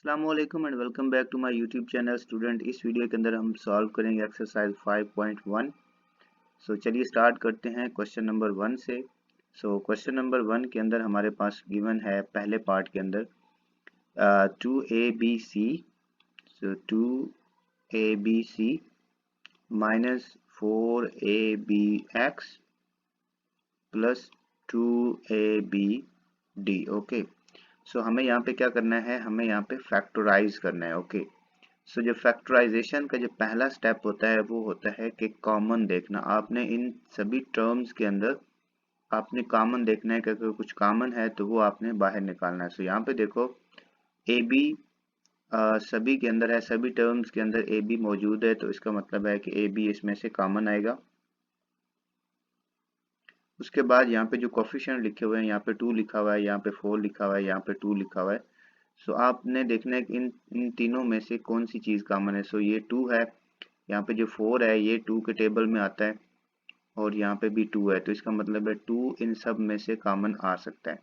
अस्सलामुअलैकुम and welcome back to my YouTube channel student. इस video के अंदर हम सॉल्व करेंगे एक्सरसाइज 5.1। सो चलिए स्टार्ट करते हैं क्वेश्चन नंबर 1 से। सो क्वेश्चन नंबर 1 के अंदर हमारे पास गिवन है पहले पार्ट के अंदर 2abc, so 2abc minus 4abx plus 2abd। Okay, so हमें यहाँ पे क्या करना है, हमें यहाँ पे फैक्टराइज करना है। ओके, सो जो फैक्टराइजेशन का जो पहला स्टेप होता है वो होता है कि कॉमन देखना। आपने इन सभी टर्म्स के अंदर आपने कॉमन देखना है कि अगर कुछ कॉमन है तो वो आपने बाहर निकालना है। सो यहाँ पे देखो ए बी सभी के अंदर है, सभी टर्म्स के अंदर ए बी मौजूद है, तो इसका मतलब है कि ए बी इसमें से कॉमन आएगा। उसके बाद यहाँ पे जो कोफिशिएंट लिखे हुए हैं, यहाँ पे 2 लिखा हुआ है, यहाँ पे 4 लिखा हुआ है, यहाँ पे 2 लिखा हुआ है। सो आपने देखना है कि इन तीनों में से कौन सी चीज़ कॉमन है। सो ये 2 है, यहाँ पे जो 4 है ये 2 के टेबल में आता है, और यहाँ पे भी 2 है, तो इसका मतलब है 2 इन सब में से कॉमन आ सकता है।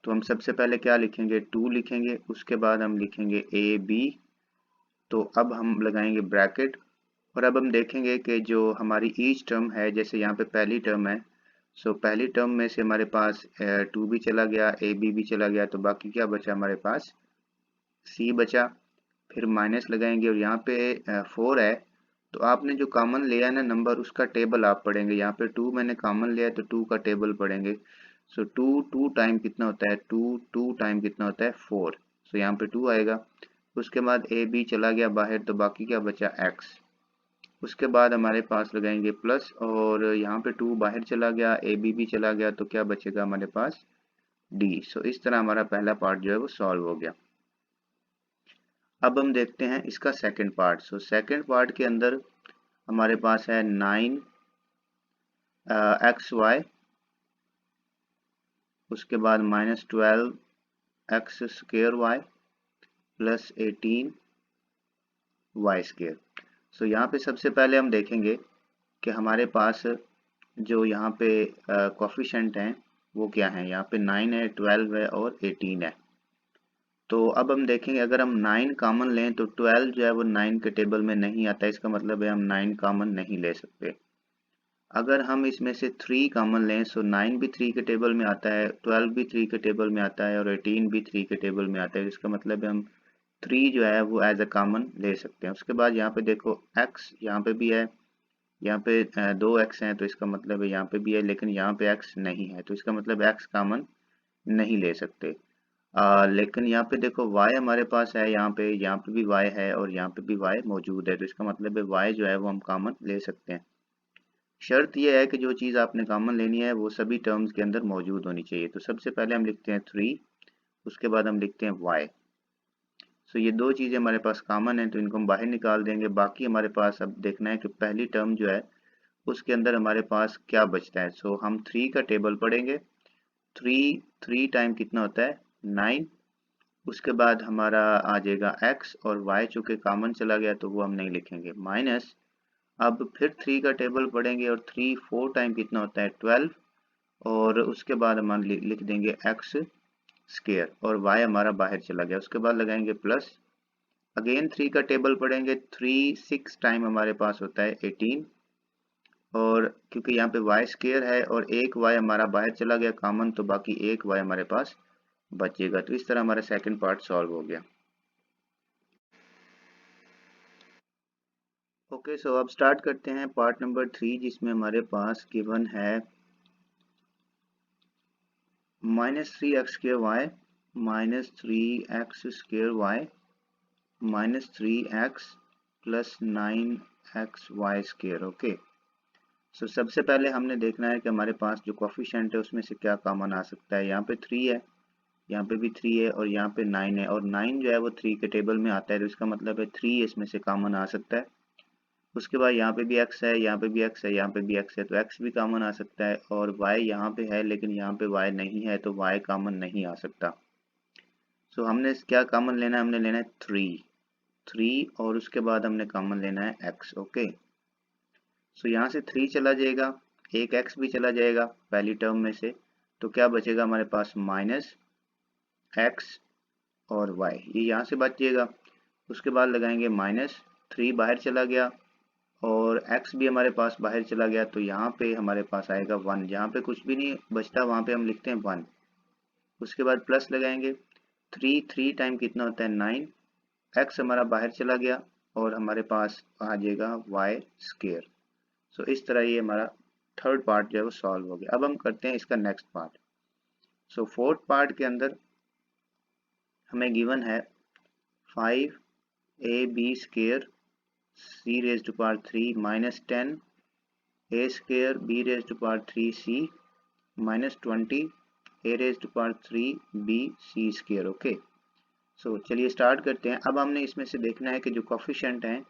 तो हम सबसे पहले क्या लिखेंगे, 2 लिखेंगे, उसके बाद हम लिखेंगे ए बी। तो अब हम लगाएंगे ब्रैकेट, और अब हम देखेंगे कि जो हमारी ईच टर्म है, जैसे यहाँ पे पहली टर्म है, सो पहली टर्म में से हमारे पास 2 भी चला गया, ए बी भी चला गया, तो बाकी क्या बचा हमारे पास, सी बचा। फिर माइनस लगाएंगे, और यहाँ पे 4 है, तो आपने जो कॉमन लिया है ना नंबर, उसका टेबल आप पढ़ेंगे। यहाँ पे 2 मैंने कॉमन लिया है तो 2 का टेबल पढ़ेंगे। सो 2 टाइम कितना होता है, 2 टाइम कितना होता है 4। सो यहाँ पे 2 आएगा। उसके बाद ए बी चला गया बाहर, तो बाकी क्या बचा एक्स। उसके बाद हमारे पास लगाएंगे प्लस, और यहाँ पे 2 बाहर चला गया, ए बी भी चला गया, तो क्या बचेगा हमारे पास डी। सो इस तरह हमारा पहला पार्ट जो है वो सॉल्व हो गया। अब हम देखते हैं इसका second part. So second part के अंदर हमारे पास है 9 एक्स वाई, उसके बाद minus 12 x square y plus 18 y square. So यहाँ पे सबसे पहले हम देखेंगे कि हमारे पास जो यहाँ पे कोफिशिएंट हैं वो क्या है। यहाँ पे 9 है, 12 है और 18 है। तो अब हम देखेंगे, अगर हम 9 कॉमन लें तो 12 जो है वो 9 के टेबल में नहीं आता, इसका मतलब है हम 9 कॉमन नहीं ले सकते। अगर हम इसमें से 3 कॉमन लें, सो 9 भी 3 के टेबल में आता है, 12 भी 3 के टेबल में आता है, और 18 भी 3 के टेबल में आता है, इसका मतलब है हम 3 जो है वो एज अ कॉमन ले सकते हैं। उसके बाद यहाँ पे देखो x यहाँ पे भी है, यहाँ पे 2x हैं, तो इसका मतलब है यहाँ पे भी है, लेकिन यहाँ पे x नहीं है, तो इसका मतलब x कॉमन नहीं ले सकते। लेकिन यहाँ पे देखो y हमारे पास है, यहाँ पे भी y है, और यहाँ पे भी y मौजूद है, तो इसका मतलब है y जो है वो हम कॉमन ले सकते हैं। शर्त यह है कि जो चीज़ आपने कॉमन लेनी है वो सभी टर्म्स के अंदर मौजूद होनी चाहिए। तो सबसे पहले हम लिखते हैं 3, उसके बाद हम लिखते हैं y। सो ये दो चीज़ें हमारे पास कॉमन है, तो इनको हम बाहर निकाल देंगे। बाकी हमारे पास अब देखना है कि पहली टर्म जो है उसके अंदर हमारे पास क्या बचता है। सो हम 3 का टेबल पढ़ेंगे। 3 टाइम कितना होता है 9। उसके बाद हमारा आ जाएगा x, और y चूँकि कॉमन चला गया तो वो हम नहीं लिखेंगे, माइनस। अब फिर 3 का टेबल पढ़ेंगे, और 4 टाइम कितना होता है 12, और उसके बाद हम लिख देंगे एक्स स्क्र, और y हमारा बाहर चला गया। उसके बाद लगाएंगे प्लस, अगेन 3 का टेबल पढ़ेंगे। 6 टाइम हमारे पास होता है 18, और क्योंकि यहाँ पे y स्क्र है और एक y हमारा बाहर चला गया कॉमन, तो बाकी एक y हमारे पास बचेगा। तो इस तरह हमारा सेकंड पार्ट सॉल्व हो गया। ओके, सो अब स्टार्ट करते हैं पार्ट नंबर 3, जिसमें हमारे पास गिवन है -3x² minus 3x² minus 3x plus 9xy²। Okay, so सबसे पहले हमने देखना है कि हमारे पास जो कोफिशिएंट है उसमें से क्या कॉमन आ सकता है। यहाँ पे 3 है, यहाँ पे भी 3 है, और यहाँ पे 9 है, और 9 जो है वो 3 के टेबल में आता है, तो इसका मतलब है 3 इसमें से कॉमन आ सकता है। उसके बाद यहाँ पे भी x है, यहाँ पे भी x है, यहाँ पे भी x है, तो x भी कॉमन आ सकता है, और y यहाँ पे है लेकिन यहाँ पे y नहीं है, तो y कॉमन नहीं आ सकता। सो हमने क्या कॉमन लेना है, हमने लेना है 3, और उसके बाद हमने कॉमन लेना है x। ओके, सो यहाँ से 3 चला जाएगा, एक x भी चला जाएगा पहली टर्म में से, तो क्या बचेगा हमारे पास -x और y, ये यहाँ से बच जाएगा। उसके बाद लगाएंगे -3 बाहर चला गया और x भी हमारे पास बाहर चला गया, तो यहाँ पे हमारे पास आएगा 1। जहाँ पे कुछ भी नहीं बचता वहाँ पे हम लिखते हैं 1। उसके बाद प्लस लगाएंगे, 3 टाइम कितना होता है 9, x हमारा बाहर चला गया और हमारे पास आ जाएगा y स्क्वायर। सो इस तरह ये हमारा थर्ड पार्ट जो है वो सॉल्व हो गया। अब हम करते हैं इसका next part. So fourth part के अंदर हमें गिवन है 5ab square c raise to power 3 minus 10 a square b raise to power 3c minus 20 a raise to power 3 b c square. Okay, so चलिए स्टार्ट करते हैं। अब हमने इसमें से देखना है कि जो कोफिशिएंट हैं,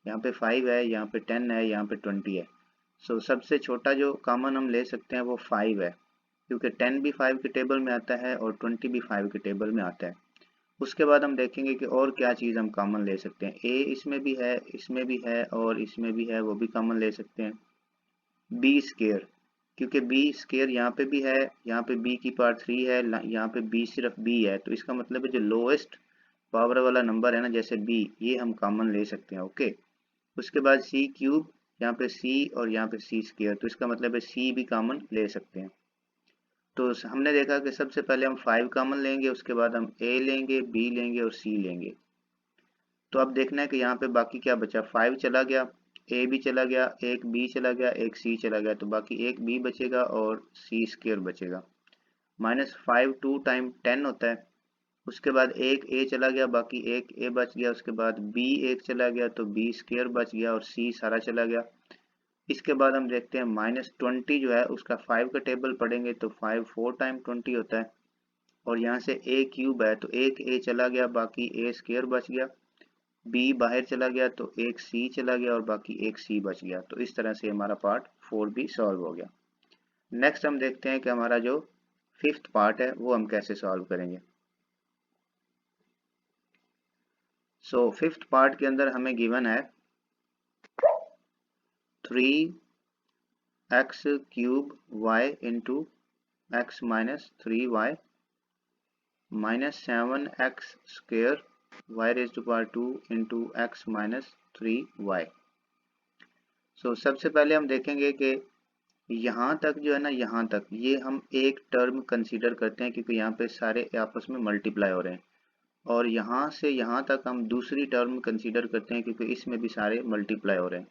यहाँ पे 5 है, यहाँ पे 10 है, यहाँ पे 20 है। सो सबसे छोटा जो कॉमन हम ले सकते हैं वो 5 है, क्योंकि 10 भी 5 के टेबल में आता है और 20 भी 5 के टेबल में आता है। उसके बाद हम देखेंगे कि और क्या चीज़ हम कॉमन ले सकते हैं। a इसमें भी है, इसमें भी है और इसमें भी है, वो भी कॉमन ले सकते हैं। b स्क्वायर, क्योंकि b स्क्वायर यहाँ पे भी है, यहाँ पे b की पावर 3 है, यहाँ पे b सिर्फ b है, तो इसका मतलब है जो लोएस्ट पावर वाला नंबर है ना, जैसे b, ये हम कॉमन ले सकते हैं। ओके, उसके बाद c क्यूब, यहाँ पे c और यहाँ पे c स्क्वायर, तो इसका मतलब है c भी कॉमन ले सकते हैं। तो हमने देखा कि सबसे पहले हम 5 कॉमन लेंगे, उसके बाद हम a लेंगे, b लेंगे और c लेंगे। तो अब देखना है कि यहाँ पे बाकी क्या बचा। 5 चला गया, a भी चला गया, एक b चला गया, एक c चला गया, तो बाकी एक b बचेगा और c स्क्वायर बचेगा। -5 2 टाइम 10 होता है। उसके बाद एक a चला गया, बाकी एक a बच गया। उसके बाद b एक चला गया, तो b स्क्वायर बच गया और c सारा चला गया। इसके बाद हम देखते हैं -20 जो है उसका 5 का टेबल पढ़ेंगे, तो 5 4 टाइम 20 होता है और यहाँ से a क्यूब है, तो एक a चला गया, बाकी a स्क्वायर बच गया। b बाहर चला गया, तो एक c चला गया और बाकी एक c बच गया। तो इस तरह से हमारा पार्ट 4 भी सॉल्व हो गया। नेक्स्ट हम देखते हैं कि हमारा जो फिफ्थ पार्ट है वो हम कैसे सॉल्व करेंगे। सो फिफ्थ पार्ट के अंदर हमें गिवन है 3x cube y into x minus 3y minus 7x square y raise to power 2 into x minus 3y। So सबसे पहले हम देखेंगे कि यहाँ तक जो है ना, यहाँ तक ये हम एक टर्म कंसीडर करते हैं, क्योंकि यहाँ पे सारे आपस में मल्टीप्लाई हो रहे हैं। और यहाँ से यहाँ तक हम दूसरी टर्म कंसीडर करते हैं, क्योंकि इसमें भी सारे मल्टीप्लाई हो रहे हैं।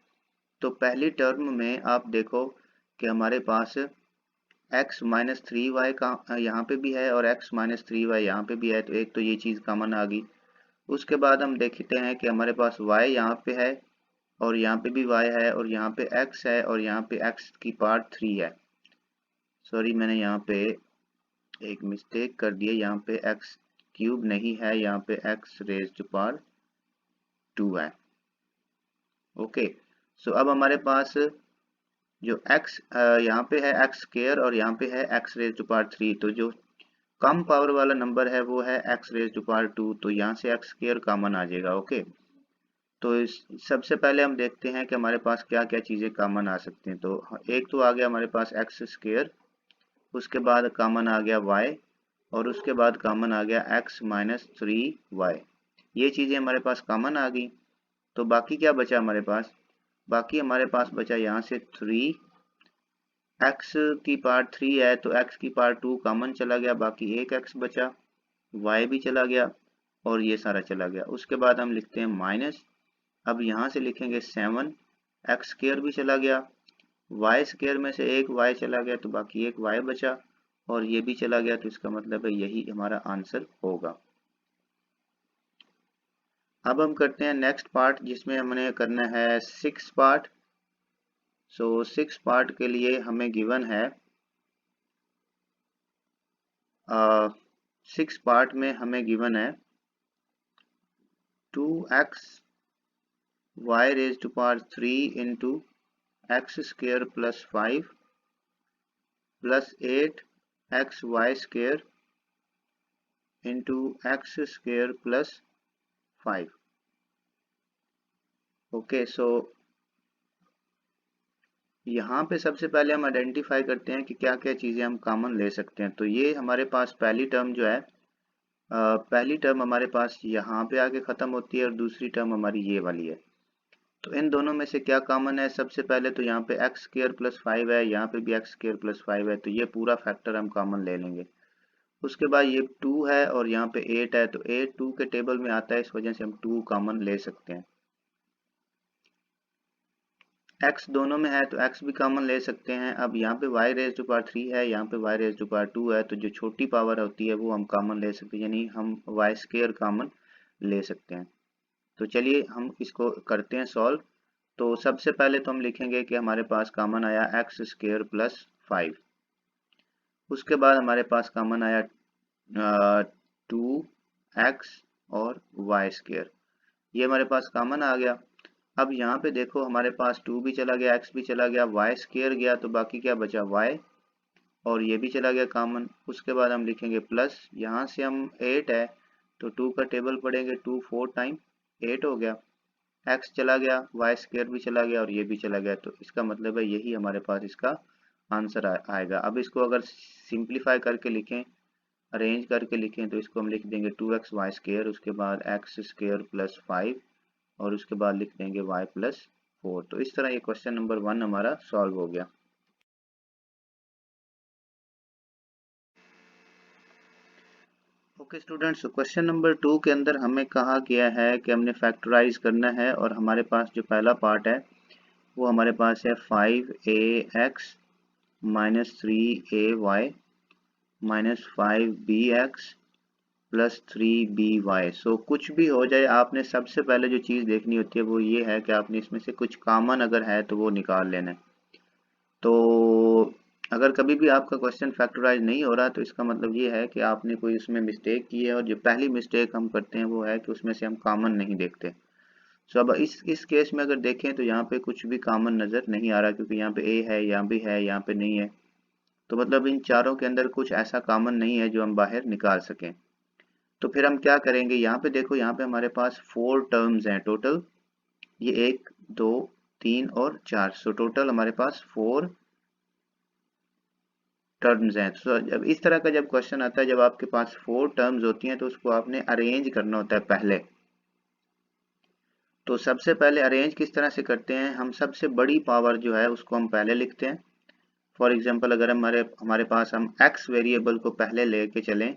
तो पहली टर्म में आप देखो कि हमारे पास x माइनस 3y का यहाँ पे भी है और x माइनस 3y यहाँ पे भी है, तो एक तो ये चीज़ कॉमन आ गई। उसके बाद हम देखते हैं कि हमारे पास y यहाँ पे है और यहाँ पे भी y है और यहाँ पे x है और यहाँ पे x की पावर 3 है। सॉरी, मैंने यहाँ पे एक मिस्टेक कर दी है, यहाँ पे x क्यूब नहीं है, यहाँ पे x रेज टू पावर 2 है। ओके, सो अब हमारे पास जो x यहाँ पे है x स्क्वायर और यहाँ पे है x रेज टू पावर 3, तो जो कम पावर वाला नंबर है वो है x रेज टू पावर 2, तो यहाँ से x स्क्वायर कॉमन आ जाएगा। ओके, तो सबसे पहले हम देखते हैं कि हमारे पास क्या क्या चीज़ें कॉमन आ सकती हैं। तो एक तो आ गया हमारे पास x स्क्वायर, उसके बाद कॉमन आ गया y और उसके बाद कॉमन आ गया x माइनस 3y। ये चीज़ें हमारे पास कॉमन आ गई। तो बाकी क्या बचा हमारे पास? बाकी हमारे पास बचा यहाँ से 3, x की पावर 3 है तो x की पावर 2 कॉमन चला गया, बाकी एक x बचा, y भी चला गया और ये सारा चला गया। उसके बाद हम लिखते हैं माइनस, अब यहाँ से लिखेंगे 7, x स्क्वायर भी चला गया, y स्क्वायर में से एक y चला गया, तो बाकी एक y बचा और ये भी चला गया, तो इसका मतलब है यही हमारा आंसर होगा। अब हम करते हैं नेक्स्ट पार्ट, जिसमें हमने करना है 6 पार्ट। सो 6 पार्ट के लिए हमें गिवन है 6 पार्ट में हमें गिवन है 2x y raise to power 3 into x square plus 5 plus 8x y square into x square plus 5। Okay, so यहाँ पे सबसे पहले हम आइडेंटिफाई करते हैं कि क्या क्या चीज़ें हम कॉमन ले सकते हैं। तो ये हमारे पास पहली टर्म जो है पहली टर्म हमारे पास यहाँ पे आके ख़त्म होती है और दूसरी टर्म हमारी ये वाली है। तो इन दोनों में से क्या कॉमन है? सबसे पहले तो यहाँ पे एक्स स्क्र प्लस 5 है, यहाँ पे भी एक्स स्क्र प्लस 5 है, तो ये पूरा फैक्टर हम कॉमन ले लेंगे। उसके बाद ये 2 है और यहाँ पे 8 है, तो 8 2 के टेबल में आता है, इस वजह से हम 2 कॉमन ले सकते हैं। x दोनों में है तो x भी कॉमन ले सकते हैं। अब यहाँ पे y रेज टू पावर 3 है, यहाँ पे y रेज टू पावर 2 है, तो जो छोटी पावर होती है वो हम कॉमन ले सकते हैं, यानी हम y स्क्वायर कॉमन ले सकते हैं। तो चलिए हम इसको करते हैं सॉल्व। तो सबसे पहले तो हम लिखेंगे कि हमारे पास कॉमन आया एक्स स्क्वायर प्लस 5। उसके बाद हमारे पास कॉमन आया 2x और y स्क्वायर, ये हमारे पास कॉमन आ गया। अब यहाँ पे देखो हमारे पास 2 भी चला गया, x भी चला गया, y स्क्वायर गया, तो बाकी क्या बचा y, और ये भी चला गया कॉमन। उसके बाद हम लिखेंगे प्लस, यहाँ से हम 8 है तो 2 का टेबल पढ़ेंगे, 2 4 टाइम 8 हो गया, x चला गया, y स्क्वायर भी चला गया और ये भी चला गया, तो इसका मतलब है यही हमारे पास इसका आंसर आएगा। अब इसको अगर सिंप्लीफाई करके लिखें, अरेंज करके लिखें, तो इसको हम लिख देंगे 2x y स्क्वायर, उसके बाद x स्क्वायर प्लस 5 और उसके बाद लिख देंगे y प्लस 4। तो इस तरह ये क्वेश्चन नंबर 1 हमारा सॉल्व हो गया। ओके स्टूडेंट्स, क्वेश्चन नंबर 2 के अंदर हमें कहा गया है कि हमने फैक्टराइज करना है, और हमारे पास जो पहला पार्ट है वो हमारे पास है 5ax minus 3ay minus 5bx plus 3by। सो कुछ भी हो जाए, आपने सबसे पहले जो चीज़ देखनी होती है वो ये है कि आपने इसमें से कुछ कॉमन अगर है तो वो निकाल लेना है। तो अगर कभी भी आपका क्वेश्चन फैक्टराइज नहीं हो रहा तो इसका मतलब ये है कि आपने कोई उसमें मिस्टेक की है, और जो पहली मिस्टेक हम करते हैं वो है कि उसमें से हम कॉमन नहीं देखते। सो अब इस केस में अगर देखें तो यहाँ पे कुछ भी कॉमन नज़र नहीं आ रहा, क्योंकि यहाँ पे ए है, यहाँ भी है, यहाँ पे नहीं है, तो मतलब इन चारों के अंदर कुछ ऐसा कॉमन नहीं है जो हम बाहर निकाल सकें। तो फिर हम क्या करेंगे, यहाँ पे देखो, यहाँ पे हमारे पास 4 टर्म्स हैं टोटल, ये 1 2 3 और 4, सो टोटल हमारे पास 4 टर्म्स हैं। सो जब इस तरह का जब क्वेश्चन आता है, जब आपके पास 4 टर्म्स होती हैं, तो उसको आपने अरेंज करना होता है पहले। तो सबसे पहले अरेंज किस तरह से करते हैं, हम सबसे बड़ी पावर जो है उसको हम पहले लिखते हैं। फॉर एग्जांपल अगर हमारे पास हम x वेरिएबल को पहले लेके चलें,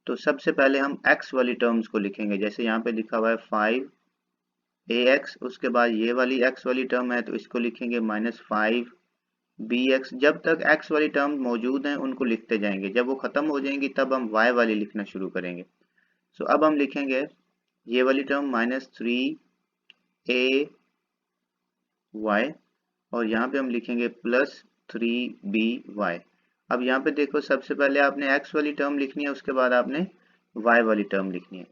तो सबसे पहले हम x वाली टर्म्स को लिखेंगे। जैसे यहाँ पे लिखा हुआ है 5ax, उसके बाद ये वाली x वाली टर्म है तो इसको लिखेंगे माइनस 5bx। जब तक x वाली टर्म मौजूद हैं उनको लिखते जाएंगे, जब वो खत्म हो जाएंगी तब हम y वाली लिखना शुरू करेंगे। सो अब हम लिखेंगे ये वाली टर्म माइनस 3a y, और यहाँ पे हम लिखेंगे प्लस 3by। अब यहाँ पे देखो, सबसे पहले आपने x वाली टर्म लिखनी है, उसके बाद आपने y वाली टर्म लिखनी है,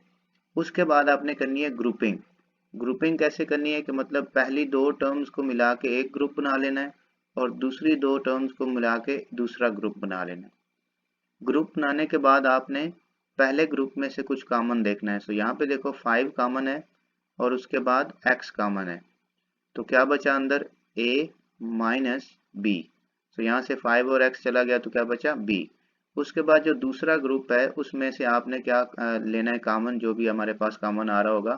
उसके बाद आपने करनी है ग्रुपिंग। ग्रुपिंग कैसे करनी है कि मतलब पहली 2 टर्म्स को मिला के एक ग्रुप बना लेना है, और दूसरी 2 टर्म्स को मिला के दूसरा ग्रुप बना लेना है। ग्रुप बनाने के बाद आपने पहले ग्रुप में से कुछ कॉमन देखना है। सो यहाँ पे देखो 5 कॉमन है और उसके बाद x कॉमन है, तो क्या बचा अंदर, a माइनस b। तो यहाँ से 5 और x चला गया तो क्या बचा b। उसके बाद जो दूसरा ग्रुप है उसमें से आपने क्या लेना है कॉमन, जो भी हमारे पास कॉमन आ रहा होगा।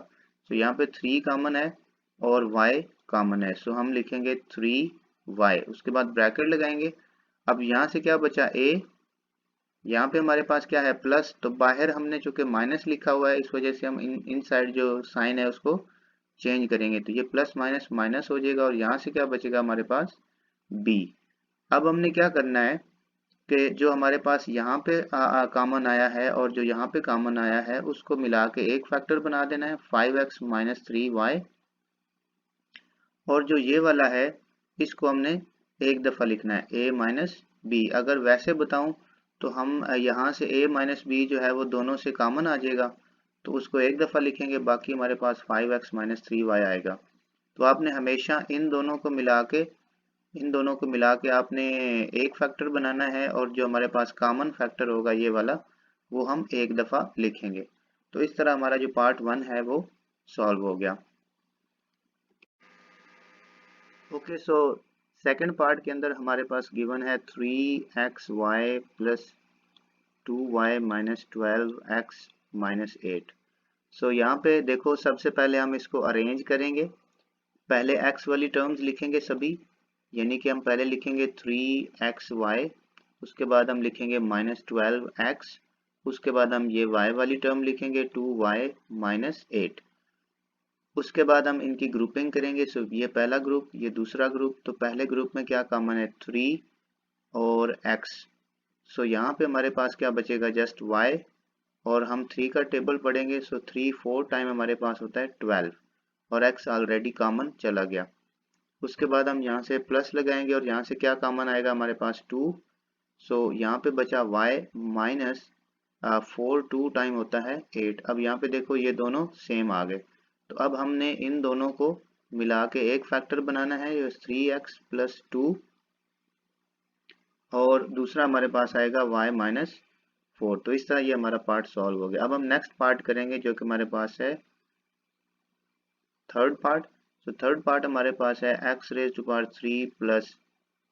तो यहाँ पे 3 कॉमन है और y कॉमन है, सो हम लिखेंगे 3y, उसके बाद ब्रैकेट लगाएंगे। अब यहाँ से क्या बचा a, यहाँ पे हमारे पास क्या है प्लस, तो बाहर हमने चूंकि माइनस लिखा हुआ है इस वजह से हम इन साइड जो साइन है उसको चेंज करेंगे, तो ये प्लस माइनस माइनस हो जाएगा, और यहाँ से क्या बचेगा हमारे पास b। अब हमने क्या करना है कि जो हमारे पास यहाँ पे कॉमन आया है और जो यहाँ पे कॉमन आया है उसको मिला के एक फैक्टर बना देना है, 5x माइनस 3y, और जो ये वाला है इसको हमने एक दफ़ा लिखना है a माइनस बी। अगर वैसे बताऊं तो हम यहाँ से a माइनस बी जो है वो दोनों से कॉमन आ जाएगा, तो उसको एक दफ़ा लिखेंगे, बाकी हमारे पास 5x माइनस 3y आएगा। तो आपने हमेशा इन दोनों को मिला के आपने एक फैक्टर बनाना है, और जो हमारे पास कॉमन फैक्टर होगा ये वाला वो हम एक दफ़ा लिखेंगे। तो इस तरह हमारा जो पार्ट 1 है वो सॉल्व हो गया। ओके, सो सेकंड पार्ट के अंदर हमारे पास गिवन है 3xy plus 2y minus 12x -8। सो यहाँ पे देखो सबसे पहले हम इसको अरेंज करेंगे। पहले x वाली टर्म्स लिखेंगे सभी, यानी कि हम पहले लिखेंगे 3xy, उसके बाद हम लिखेंगे -12x, उसके बाद हम ये y वाली टर्म लिखेंगे 2y -8। उसके बाद हम इनकी ग्रुपिंग करेंगे। सो ये पहला ग्रुप, ये दूसरा ग्रुप। तो पहले ग्रुप में क्या कॉमन है, 3 और x। सो यहाँ पे हमारे पास क्या बचेगा, जस्ट y, और हम 3 का टेबल पढ़ेंगे। सो 3 4 टाइम हमारे पास होता है 12, और x ऑलरेडी कॉमन चला गया। उसके बाद हम यहाँ से प्लस लगाएंगे और यहाँ से क्या कॉमन आएगा हमारे पास 2। सो यहाँ पे बचा y माइनस 4, 2 टाइम होता है 8। अब यहाँ पे देखो ये दोनों सेम आ गए, तो अब हमने इन दोनों को मिला के एक फैक्टर बनाना है, ये 3x + 2, और दूसरा हमारे पास आएगा y -4। तो इस तरह ये हमारा पार्ट सॉल्व हो गया। अब हम नेक्स्ट पार्ट करेंगे जो कि हमारे पास है थर्ड पार्ट। तो थर्ड पार्ट हमारे पास है x⁻³ +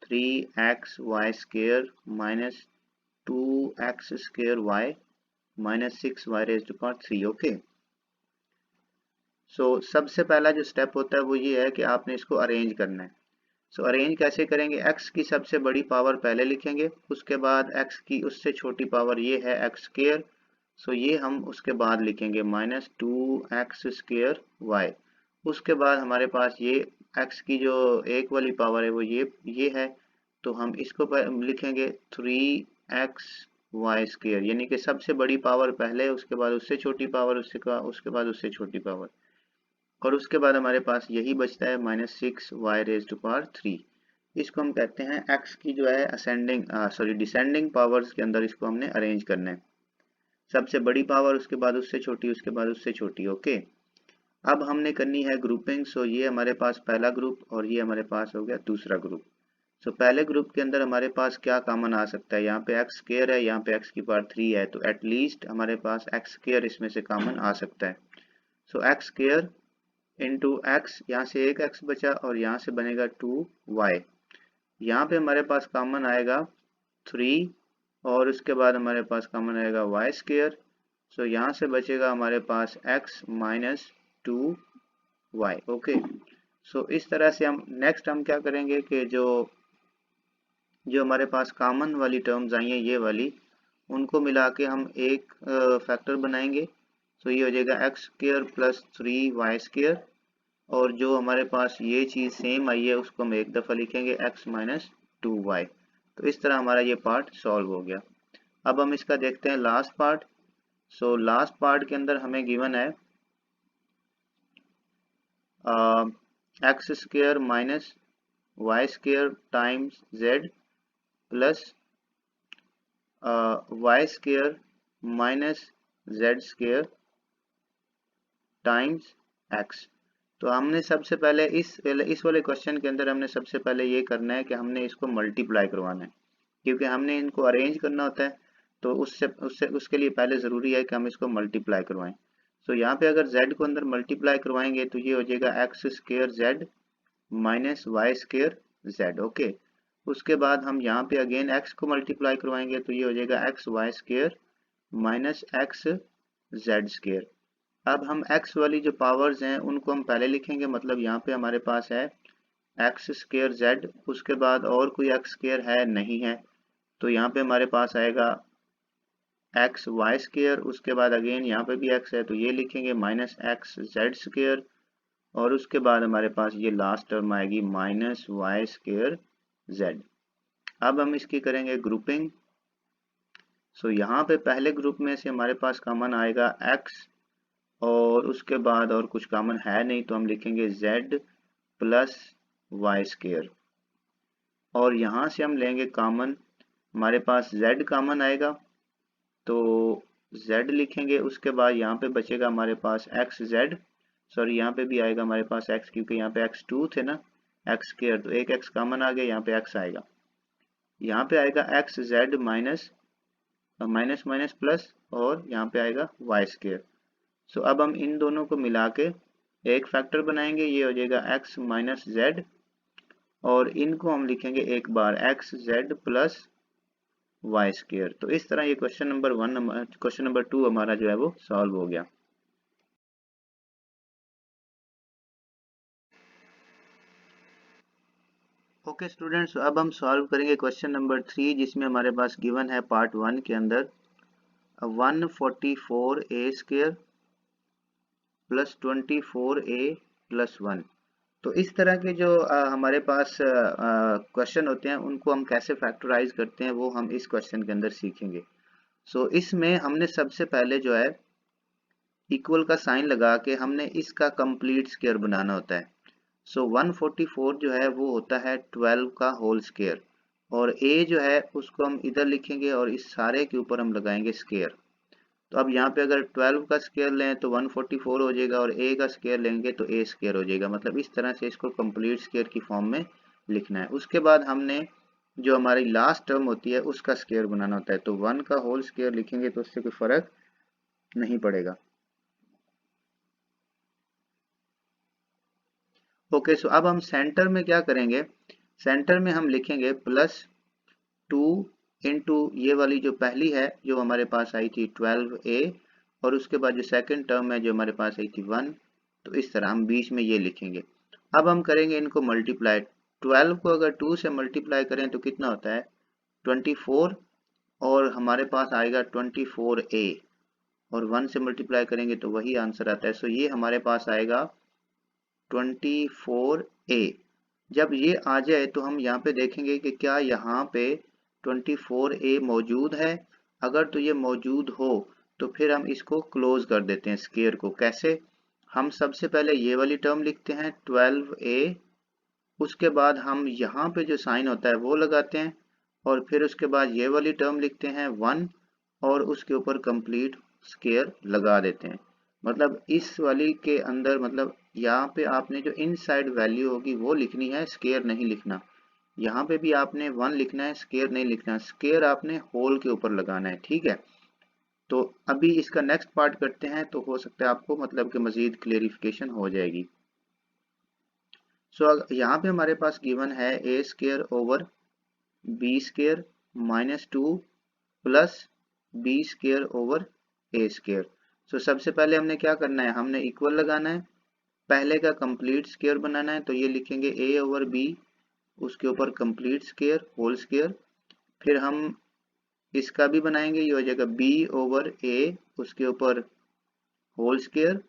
3xy² - 2x² y -6y⁻³ okay. So सबसे पहला जो स्टेप होता है वो ये है कि आपने इसको अरेंज करना है। सो अरेंज कैसे करेंगे, x की सबसे बड़ी पावर पहले लिखेंगे, उसके बाद x की उससे छोटी पावर ये है x²। सो ये हम उसके बाद लिखेंगे -2x² y। उसके बाद हमारे पास ये x की जो एक वाली पावर है वो ये है, तो हम इसको लिखेंगे 3xy², यानी कि सबसे बड़ी पावर पहले, उसके बाद उससे छोटी पावर, उसके बाद उससे छोटी पावर, और उसके बाद हमारे पास यही बचता है -6y⁻³ इसको हम कहते हैं x की जो है असेंडिंग डिसेंडिंग पावर्स के अंदर इसको हमने अरेंज करना है। सबसे बड़ी पावर, उसके बाद उससे छोटी, उसके बाद उससे छोटी ओके। अब हमने करनी है ग्रुपिंग। सो ये हमारे पास पहला ग्रुप और ये हमारे पास हो गया दूसरा ग्रुप। सो पहले ग्रुप के अंदर हमारे पास क्या कॉमन आ सकता है, यहाँ पे x² है, यहाँ पे x⁻³ है, तो एटलीस्ट हमारे पास x² इसमें से कॉमन आ सकता है। सो x² इंटू x, यहाँ से एक x बचा और यहाँ से बनेगा 2y। यहाँ पे हमारे पास कॉमन आएगा 3, और उसके बाद हमारे पास कॉमन आएगा y²। सो यहाँ से बचेगा हमारे पास x - 2y ओके। सो इस तरह से हम नेक्स्ट हम क्या करेंगे कि जो हमारे पास कॉमन वाली टर्म्स आई हैं ये वाली, उनको मिला के हम एक फैक्टर बनाएंगे। सो ये हो जाएगा x² + 3y², और जो हमारे पास ये चीज़ सेम आई है उसको हम एक दफ़ा लिखेंगे x - 2y। तो इस तरह हमारा ये पार्ट सॉल्व हो गया। अब हम इसका देखते हैं last part. So last part के अंदर हमें गिवन है x² - y² times z plus y² - z² times x। तो हमने सबसे पहले इस वाले क्वेश्चन के अंदर हमने सबसे पहले ये करना है कि हमने इसको मल्टीप्लाई करवाना है, क्योंकि हमने इनको अरेंज करना होता है। तो उसके लिए पहले ज़रूरी है कि हम इसको मल्टीप्लाई करवाएं। सो यहाँ पे अगर z को अंदर मल्टीप्लाई करवाएंगे तो ये हो जाएगा x² z - y² z okay. उसके बाद हम यहाँ पे अगेन x को मल्टीप्लाई करवाएंगे तो ये हो जाएगा xy² - x z²। अब हम x वाली जो पावर्स हैं उनको हम पहले लिखेंगे, मतलब यहाँ पे हमारे पास है x² z, उसके बाद और कोई x² है नहीं है, तो यहाँ पे हमारे पास आएगा xy², उसके बाद अगेन यहाँ पे भी x है तो ये लिखेंगे -x z², और उसके बाद हमारे पास ये लास्ट टर्म आएगी -y² z। अब हम इसकी करेंगे ग्रुपिंग। सो यहाँ पे पहले ग्रुप में से हमारे पास कॉमन आएगा x, और उसके बाद और कुछ कॉमन है नहीं तो हम लिखेंगे z + y², और यहाँ से हम लेंगे कॉमन, हमारे पास z कॉमन आएगा तो z लिखेंगे। उसके बाद यहाँ पे बचेगा हमारे पास xz, सॉरी यहाँ पे भी आएगा हमारे पास x, क्योंकि यहाँ पे x2 थे ना, x², तो एक x कॉमन आ गया, यहाँ पे x आएगा, यहाँ पे आएगा xz माइनस माइनस प्लस, और यहाँ पे आएगा y²। सो अब हम इन दोनों को मिला के एक फैक्टर बनाएंगे, ये हो जाएगा x - z, और इनको हम लिखेंगे एक बार xz + वाई स्क्वायर। तो इस तरह ये क्वेश्चन नंबर 2 हमारा जो है वो सॉल्व हो गया। ओके स्टूडेंट्स, अब हम सॉल्व करेंगे क्वेश्चन नंबर 3, जिसमें हमारे पास गिवन है पार्ट 1 के अंदर 144a² प्लस 24a प्लस 1। तो इस तरह के जो हमारे पास क्वेश्चन होते हैं उनको हम कैसे फैक्टराइज करते हैं वो हम इस क्वेश्चन के अंदर सीखेंगे। सो इसमें हमने सबसे पहले जो है इक्वल का साइन लगा के हमने इसका कंप्लीट स्क्वायर बनाना होता है। सो 144 जो है वो होता है 12 का होल स्क्वायर, और a जो है उसको हम इधर लिखेंगे और इस सारे के ऊपर हम लगाएंगे स्क्वायर। तो अब यहाँ पे अगर 12 का स्क्वायर लें तो 144 हो जाएगा, और a का स्क्वायर लेंगे तो a स्क्वायर हो जाएगा। मतलब इस तरह से इसको कंप्लीट स्क्वायर की फॉर्म में लिखना है। उसके बाद हमने जो हमारी लास्ट टर्म होती है उसका स्क्वायर बनाना होता है। तो 1 का होल स्क्वायर लिखेंगे तो उससे कोई फर्क नहीं पड़ेगा। ओके, सो अब हम सेंटर में क्या करेंगे, सेंटर में हम लिखेंगे प्लस 2 इंटू ये वाली जो पहली है जो हमारे पास आई थी 12a, और उसके बाद जो सेकंड टर्म है जो हमारे पास आई थी 1। तो इस तरह हम बीच में ये लिखेंगे। अब हम करेंगे इनको मल्टीप्लाई। 12 को अगर 2 से मल्टीप्लाई करें तो कितना होता है 24, और हमारे पास आएगा 24a, और 1 से मल्टीप्लाई करेंगे तो वही आंसर आता है। सो ये हमारे पास आएगा 24a। जब ये आ जाए तो हम यहाँ पे देखेंगे कि क्या यहाँ पे 24a मौजूद है। अगर तो ये मौजूद हो तो फिर हम इसको क्लोज कर देते हैं स्क्वायर को। कैसे, हम सबसे पहले ये वाली टर्म लिखते हैं 12a, उसके बाद हम यहाँ पे जो साइन होता है वो लगाते हैं, और फिर उसके बाद ये वाली टर्म लिखते हैं 1, और उसके ऊपर कंप्लीट स्क्वायर लगा देते हैं। मतलब इस वाली के अंदर, मतलब यहाँ पे आपने जो इनसाइड वैल्यू होगी वो लिखनी है, स्क्वायर नहीं लिखना। यहाँ पे भी आपने 1 लिखना है, स्क्वायर नहीं लिखना। स्क्वायर आपने होल के ऊपर लगाना है, ठीक है। तो अभी इसका नेक्स्ट पार्ट करते हैं, तो हो सकता है आपको मतलब कि मजीद क्लेरिफिकेशन हो जाएगी। सो यहाँ पे हमारे पास गिवन है a square over b square minus 2 plus b square over a square. So सबसे पहले हमने क्या करना है, हमने इक्वल लगाना है, पहले का कंप्लीट स्क्वायर बनाना है। तो ये लिखेंगे a ओवर b, उसके ऊपर कंप्लीट स्क्वायर होल स्क्वायर। फिर हम इसका भी बनाएंगे, ये हो जाएगा b ओवर a, उसके ऊपर होल स्क्वायर।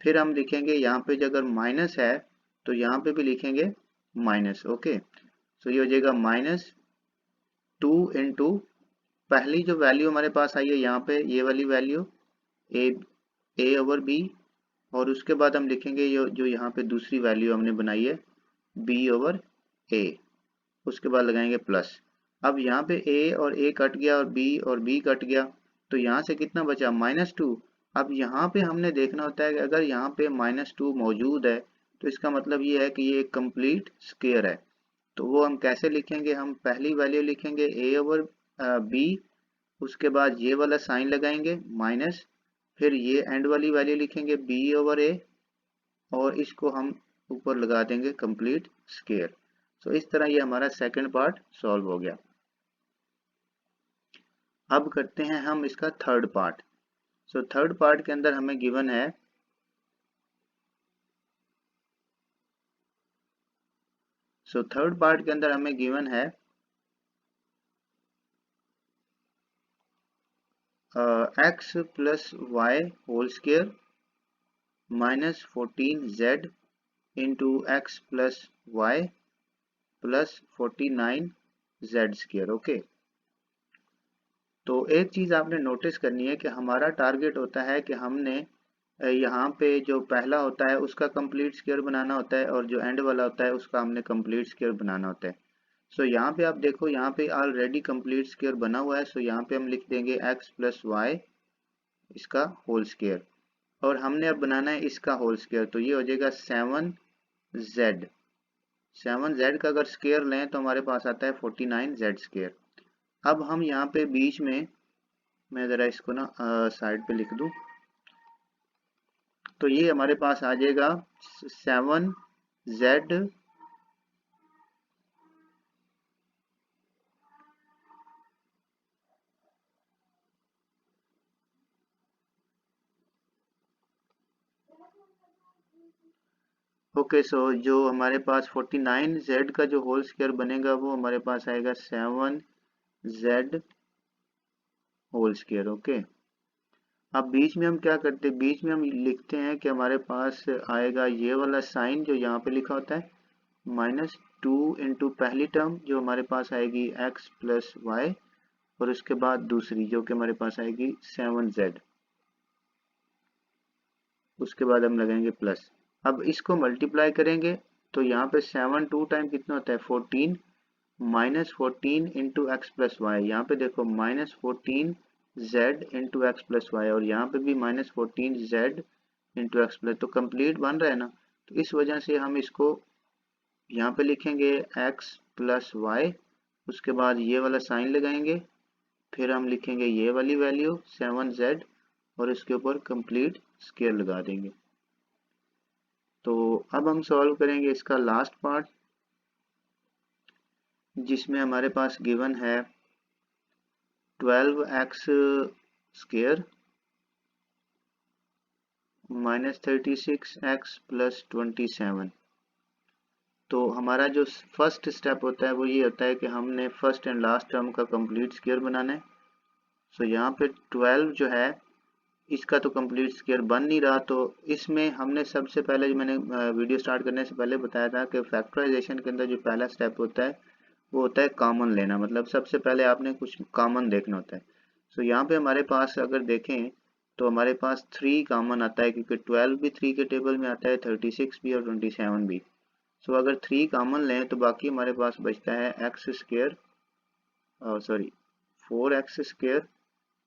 फिर हम लिखेंगे यहाँ पे जो अगर माइनस है तो यहाँ पे भी लिखेंगे माइनस। ओके, सो ये हो जाएगा माइनस 2 इंटू पहली जो वैल्यू हमारे पास आई है यहाँ पे ये वाली वैल्यू ए ओवर बी, और उसके बाद हम लिखेंगे जो यहाँ पे दूसरी वैल्यू हमने बनाई है बी ओवर ए, उसके बाद लगाएंगे प्लस। अब यहाँ पे ए और ए कट गया और बी कट गया, तो यहाँ से कितना बचा -2। अब यहाँ पे हमने देखना होता है कि अगर यहाँ पे -2 मौजूद है तो इसका मतलब ये है कि ये एक कंप्लीट स्क्वायर है। तो वो हम कैसे लिखेंगे, हम पहली वैल्यू लिखेंगे ए ओवर बी, उसके बाद ये वाला साइन लगाएंगे माइनस, फिर ये एंड वाली वैल्यू लिखेंगे बी ओवर ए, और इसको हम ऊपर लगा देंगे कंप्लीट स्क्वायर। सो इस तरह ये हमारा सेकंड पार्ट सॉल्व हो गया। अब करते हैं हम इसका third part. So third part के अंदर हमें गिवन है थर्ड पार्ट के अंदर हमें गिवन है X plus Y whole square minus 14z into X plus Y plus 49z square. Okay, तो एक चीज आपने नोटिस करनी है कि हमारा टारगेट होता है कि हमने यहाँ पे जो पहला होता है उसका कंप्लीट स्क्वायर बनाना होता है, और जो एंड वाला होता है उसका हमने कंप्लीट स्क्वायर बनाना होता है। सो यहाँ पे आप देखो, यहाँ पे ऑलरेडी कंप्लीट स्क्वायर बना हुआ है। सो यहाँ पे हम लिख देंगे एक्स प्लस वाई इसका होल स्क्वायर, और हमने अब बनाना है इसका होल स्क्वायर। तो ये हो जाएगा 7z। 7z का अगर स्क्वायर लें तो हमारे पास आता है 49z स्क्वायर। अब हम यहाँ पे बीच में, मैं ज़रा इसको ना साइड पे लिख दूँ, तो ये हमारे पास आ जाएगा 7z ओके, सो जो हमारे पास 49z का जो होल स्क्वायर बनेगा वो हमारे पास आएगा 7z होल स्क्वायर। ओके, अब बीच में हम क्या करते हैं, बीच में हम लिखते हैं कि हमारे पास आएगा ये वाला साइन जो यहाँ पे लिखा होता है, -2 इंटू पहली टर्म जो हमारे पास आएगी x प्लस वाई, और उसके बाद दूसरी जो कि हमारे पास आएगी 7z, उसके बाद हम लगाएंगे प्लस। अब इसको मल्टीप्लाई करेंगे तो यहाँ पे 7 2 टाइम कितना होता है 14, -14 इंटू एक्स प्लस वाई, यहाँ पे देखो -14z into X plus Y, और यहाँ पे भी -14z इंटू एक्स प्लस, तो कंप्लीट बन रहा है ना। तो इस वजह से हम इसको यहाँ पे लिखेंगे x प्लस वाई, उसके बाद ये वाला साइन लगाएंगे, फिर हम लिखेंगे ये वाली वैल्यू 7z, और इसके ऊपर कंप्लीट स्क्वायर लगा देंगे। तो अब हम सॉल्व करेंगे इसका लास्ट पार्ट, जिसमें हमारे पास गिवन है 12x स्क्वायर -36x प्लस 27। तो हमारा जो फर्स्ट स्टेप होता है वो ये होता है कि हमने फर्स्ट एंड लास्ट टर्म का कंप्लीट स्क्वायर बनाना है। सो यहाँ पे 12 जो है इसका तो कंप्लीट स्क्वायर बन नहीं रहा, तो इसमें हमने सबसे पहले, जो मैंने वीडियो स्टार्ट करने से पहले बताया था कि फैक्टराइजेशन के अंदर जो पहला स्टेप होता है वो होता है कॉमन लेना, मतलब सबसे पहले आपने कुछ कॉमन देखना होता है। सो यहाँ पे हमारे पास अगर देखें तो हमारे पास 3 कॉमन आता है, क्योंकि 12 भी 3 के टेबल में आता है, 36 भी और 27 भी। सो अगर 3 कॉमन लें तो बाकी हमारे पास बचता है x square, sorry 4x square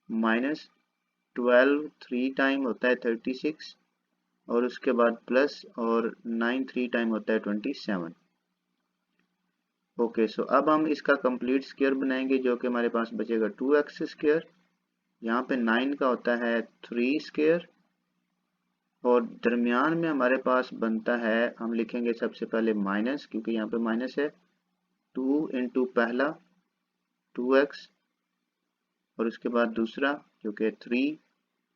minus 12 3 time होता है 36, और उसके बाद प्लस, और 9 3 टाइम होता है 27। ओके, सो अब हम इसका कंप्लीट स्क्वायर बनाएंगे, जो कि हमारे पास बचेगा 2x स्क्वायर, यहाँ पे 9 का होता है 3 स्क्वायर, और दरमियान में हमारे पास बनता है, हम लिखेंगे सबसे पहले माइनस, क्योंकि यहाँ पे माइनस है, 2 इंटू पहला 2x, और उसके बाद दूसरा जो कि 3।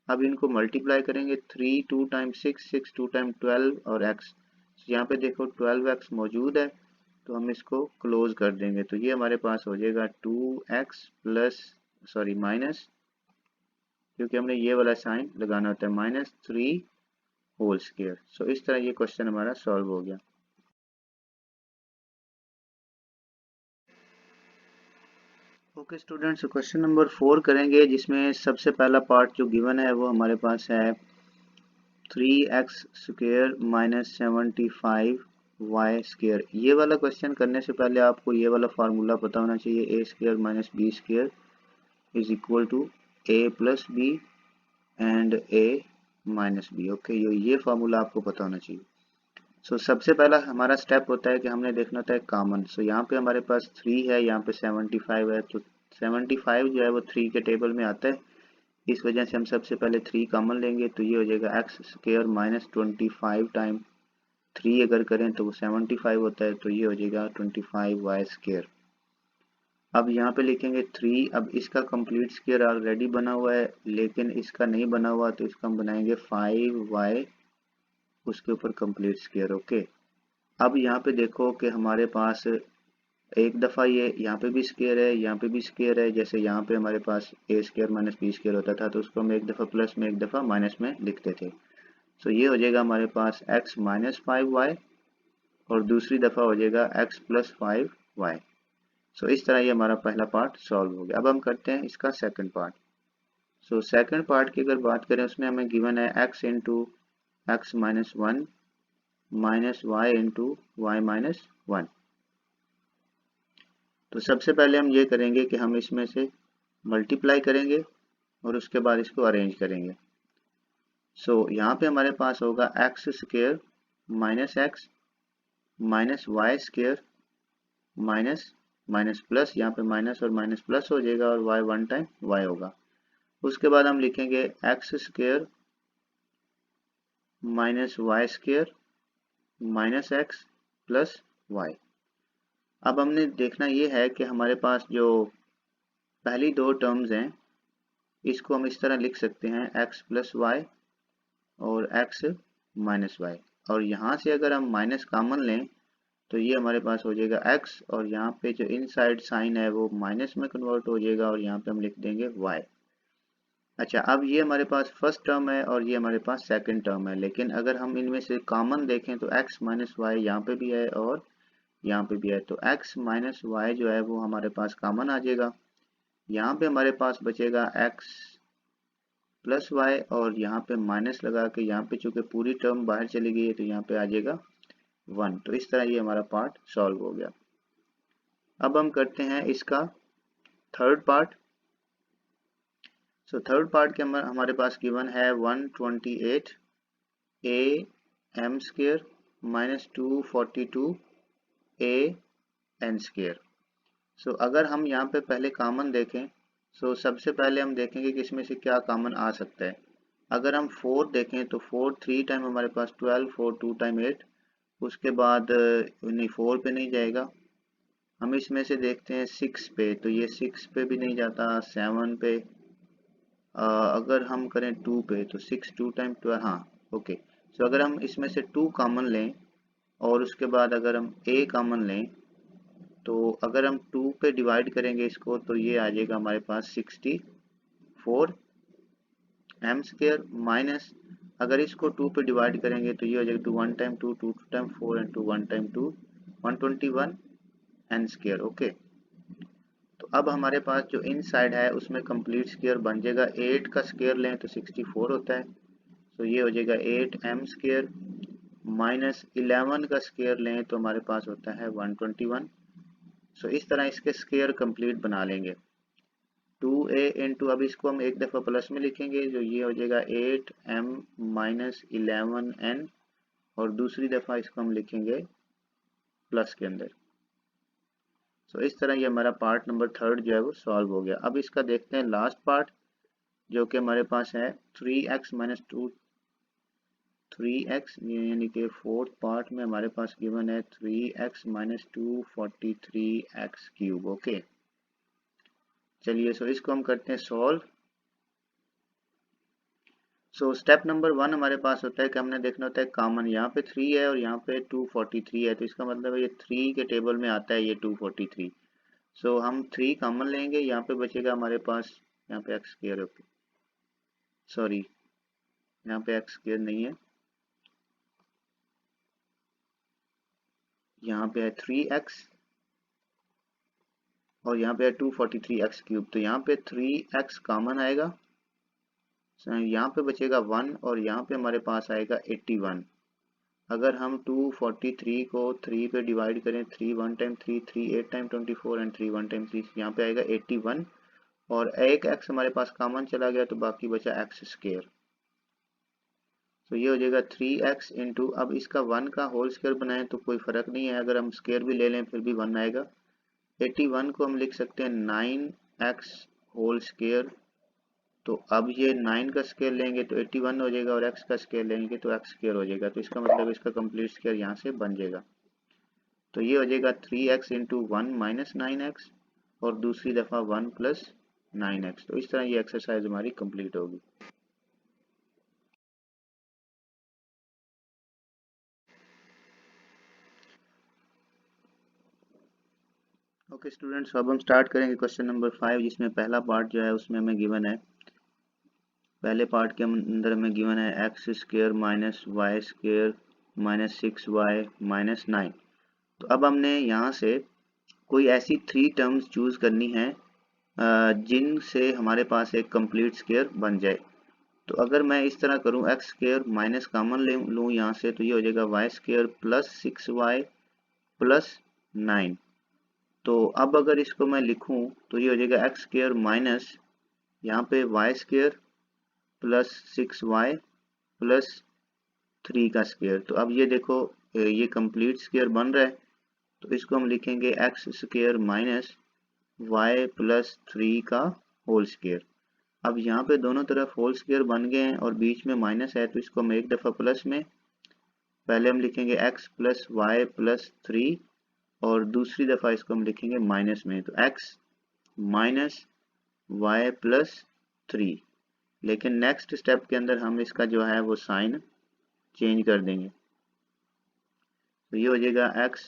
अब इनको मल्टीप्लाई करेंगे, 3 2 टाइम 6, 6 2 टाइम 12 और x। यहाँ पे देखो 12x मौजूद है, तो हम इसको क्लोज कर देंगे, तो ये हमारे पास हो जाएगा 2x प्लस, सॉरी माइनस, क्योंकि हमने ये वाला साइन लगाना होता है, -3 होल स्क्वायर। सो इस तरह ये क्वेश्चन हमारा सॉल्व हो गया। ओके स्टूडेंट्स, क्वेश्चन नंबर 4 करेंगे, जिसमें सबसे पहला पार्ट जो गिवन है वो हमारे पास है 3x square minus 75y square. ये वाला क्वेश्चन करने से पहले आपको ये वाला फार्मूला पता होना चाहिए, a square minus B square is equal to a plus B and a minus B. Okay, ये फार्मूला आपको पता होना चाहिए। सो सबसे पहला हमारा स्टेप होता है कि हमने देखना होता है कॉमन। सो यहाँ पे हमारे पास 3 है, यहाँ पे 75 है, तो 75 जो है वो 3 के टेबल में आता है, इस वजह से हम सबसे पहले 3 कॉमन लेंगे, तो ये हो जाएगा एक्स स्क्वायर माइनस 25 टाइम 3 अगर करें तो वो 75 होता है, तो ये हो जाएगा 25y स्क्वायर। अब यहाँ पे लिखेंगे 3, अब इसका कंप्लीट स्क्वायर ऑलरेडी बना हुआ है, लेकिन इसका नहीं बना हुआ, तो इसका हम बनाएंगे 5y, उसके ऊपर कंप्लीट स्क्वायर। ओके, अब यहाँ पे देखो कि हमारे पास एक दफ़ा ये यहाँ पे भी स्क्वायर है, यहाँ पे भी स्क्वायर है, जैसे यहाँ पे हमारे पास ए स्क्वायर माइनस बी स्क्वायर होता था, तो उसको हम एक दफ़ा प्लस में एक दफ़ा माइनस में लिखते थे। सो ये हो जाएगा हमारे पास x माइनस 5y, और दूसरी दफ़ा हो जाएगा x प्लस 5y। सो इस तरह ये हमारा पहला पार्ट सॉल्व हो गया। अब हम करते हैं इसका second part. So second part की अगर बात करें, उसमें हमें गिवन है x into X minus 1 minus Y into Y minus 1। तो सबसे पहले हम ये करेंगे कि हम इसमें से मल्टीप्लाई करेंगे और उसके बाद इसको अरेंज करेंगे। सो यहाँ पे हमारे पास होगा X square minus X minus Y square minus minus plus, यहाँ पे माइनस और माइनस प्लस हो जाएगा, और y 1 टाइम y होगा। उसके बाद हम लिखेंगे X square minus Y square minus X plus Y. अब हमने देखना ये है कि हमारे पास जो पहली दो टर्म्स हैं, इसको हम इस तरह लिख सकते हैं x प्लस वाई और x माइनस वाई। और यहाँ से अगर हम माइनस कॉमन लें तो ये हमारे पास हो जाएगा x, और यहाँ पे जो इनसाइड साइन है वो माइनस में कन्वर्ट हो जाएगा और यहाँ पे हम लिख देंगे y। अच्छा, अब ये हमारे पास फर्स्ट टर्म है और ये हमारे पास सेकंड टर्म है, लेकिन अगर हम इनमें से कॉमन देखें तो x माइनस वाई यहाँ पे भी है और यहाँ पे भी है, तो x माइनस वाई जो है वो हमारे पास कॉमन आ जाएगा। यहाँ पे हमारे पास बचेगा x प्लस वाई, और यहाँ पे माइनस लगा के यहाँ पे चूंकि पूरी टर्म बाहर चली गई है तो यहाँ पे आ जाएगा 1। तो इस तरह ये हमारा पार्ट सॉल्व हो गया। अब हम करते हैं इसका third part. So third part के हमारे पास गिवन है 128 a m square minus 242 a n square. So अगर हम यहाँ पे पहले कॉमन देखें, सो सबसे पहले हम देखेंगे कि इसमें से क्या कॉमन आ सकता है। अगर हम 4 देखें तो 4 3 टाइम हमारे पास 12, 4 2 टाइम 8, उसके बाद नहीं 4 पे नहीं जाएगा। हम इसमें से देखते हैं 6 पे, तो ये 6 पे भी नहीं जाता, 7 पे। अगर हम करें 2 पे तो 6 2 टाइम 12, हाँ ओके। सो अगर हम इसमें से 2 कॉमन लें और उसके बाद अगर हम a कॉमन लें, तो अगर हम 2 पे डिवाइड करेंगे इसको तो ये आ जाएगा हमारे पास 64 m स्क्वायर, माइनस अगर इसको 2 पे डिवाइड करेंगे तो ये हो जाएगा 2 1 time 2 2 time 4 and 2 1 time 2 121 n square. Okay, तो अब हमारे पास जो इन साइड है उसमें कंप्लीट स्क्वायर बन जाएगा। 8 का स्क्वायर लें तो 64 होता है, तो ये हो जाएगा 8 m स्क्वायर, माइनस 11 का स्क्वायर लें तो हमारे पास होता है 121। सो इस तरह इसके स्क्वायर कंप्लीट बना लेंगे। 2a इंटू, अब इसको हम एक दफ़ा प्लस में लिखेंगे, जो ये हो जाएगा 8m माइनस 11n, और दूसरी दफ़ा इसको हम लिखेंगे प्लस के अंदर। सो इस तरह ये हमारा पार्ट नंबर थर्ड जो है वो सॉल्व हो गया। अब इसका देखते हैं लास्ट पार्ट, जो कि हमारे पास है 3x माइनस 2 3x, यानी कि फोर्थ पार्ट में हमारे पास गिवन है 3x minus 243x cube. Okay, चलिए सो इसको हम करते हैं सॉल्व। सो स्टेप नंबर 1 हमारे पास होता है कि हमने देखना होता है कॉमन, यहाँ पे 3 है और यहाँ पे 243 है, तो इसका मतलब है ये 3 के टेबल में आता है ये 243। सो हम 3 कॉमन लेंगे, यहाँ पे बचेगा हमारे पास, यहाँ पे एक्स स्क्वायर, ओके सॉरी यहाँ पे एक्स स्क्वायर नहीं है, यहाँ पे है 3x और यहाँ पे है 243x क्यूब, तो यहाँ पे 3x कॉमन आएगा, यहाँ पे बचेगा 1 और यहाँ पे हमारे पास आएगा 81। अगर हम 243 को 3 पे डिवाइड करें, 3 1 टाइम 3 3 8 टाइम 24 एंड 3 1 टाइम 3, यहाँ पे आएगा 81, और एक x हमारे पास कॉमन चला गया तो बाकी बचा x स्क्वायर। तो ये हो जाएगा 3x इंटू, अब इसका 1 का होल स्क्वायर बनाएं तो कोई फर्क नहीं है, अगर हम स्क्वायर भी ले लें फिर भी 1 आएगा। 81 को हम लिख सकते हैं 9x होल स्क्वायर, तो अब ये 9 का स्क्वायर लेंगे तो 81 हो जाएगा, और x का स्क्वायर लेंगे तो x स्क्वायर हो जाएगा, तो इसका मतलब इसका कंप्लीट स्क्वायर यहाँ से बन जाएगा। तो ये हो जाएगा 3x इंटू 1 माइनस 9x, और दूसरी दफ़ा 1 प्लस 9x। तो इस तरह ये एक्सरसाइज हमारी कंप्लीट होगी। ओके स्टूडेंट्स, अब हम स्टार्ट करेंगे क्वेश्चन नंबर 5, जिसमें पहला पार्ट जो है उसमें हमें गिवन है, पहले पार्ट के अंदर हमें गिवन है x square minus Y square minus 6y minus 9। तो अब हमने यहाँ से कोई ऐसी 3 टर्म्स चूज करनी है जिनसे हमारे पास एक कंप्लीट स्क्वायर बन जाए। तो अगर मैं इस तरह करूँ, एक्स स्क्वायर माइनस कॉमन लूँ यहाँ से, तो ये हो जाएगा Y square plus 6y plus 9। तो अब अगर इसको मैं लिखूँ तो ये हो जाएगा एक्स स्क्वायर माइनस यहाँ पे Y square plus 6y plus 3 का स्क्वायर। तो अब ये देखो ये कंप्लीट स्क्वायर बन रहा है, तो इसको हम लिखेंगे X square minus Y plus 3 का होल स्क्वायर। अब यहाँ पे दोनों तरफ होल स्क्वायर बन गए हैं और बीच में माइनस है, तो इसको हम एक दफ़ा प्लस में, पहले हम लिखेंगे x प्लस वाई प्लस 3, और दूसरी दफ़ा इसको हम लिखेंगे माइनस में, तो x माइनस वाई प्लस 3। लेकिन नेक्स्ट स्टेप के अंदर हम इसका जो है वो साइन चेंज कर देंगे। तो ये हो जाएगा x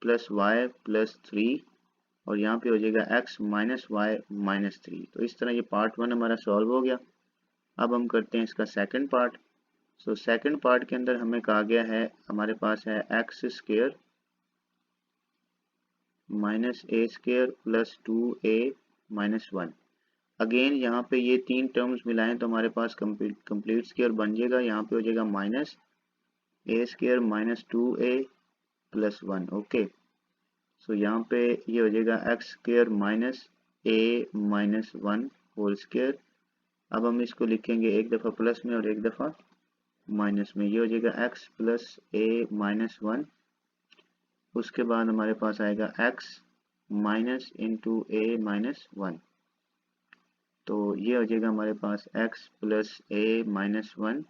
प्लस वाई प्लस 3 और यहाँ पे हो जाएगा x माइनस वाई माइनस 3। तो इस तरह ये पार्ट 1 हमारा सॉल्व हो गया। अब हम करते हैं इसका second part. So second part के अंदर हमें कहा गया है, हमारे पास है x square minus a square plus 2a minus 1। Again यहाँ पे ये तीन टर्म्स मिलाएं तो हमारे पास कंप्लीट स्क्वायर बन जाएगा। यहाँ पे हो जाएगा minus a square minus 2a plus 1। Okay, so यहाँ पे ये हो जाएगा x square minus a minus 1 whole square. अब हम इसको लिखेंगे एक दफ़ा प्लस में और एक दफ़ा माइनस में। ये हो जाएगा x प्लस ए माइनस 1। उसके बाद हमारे पास आएगा x माइनस इंटू ए माइनस 1। तो ये हो जाएगा हमारे पास x प्लस ए माइनस 1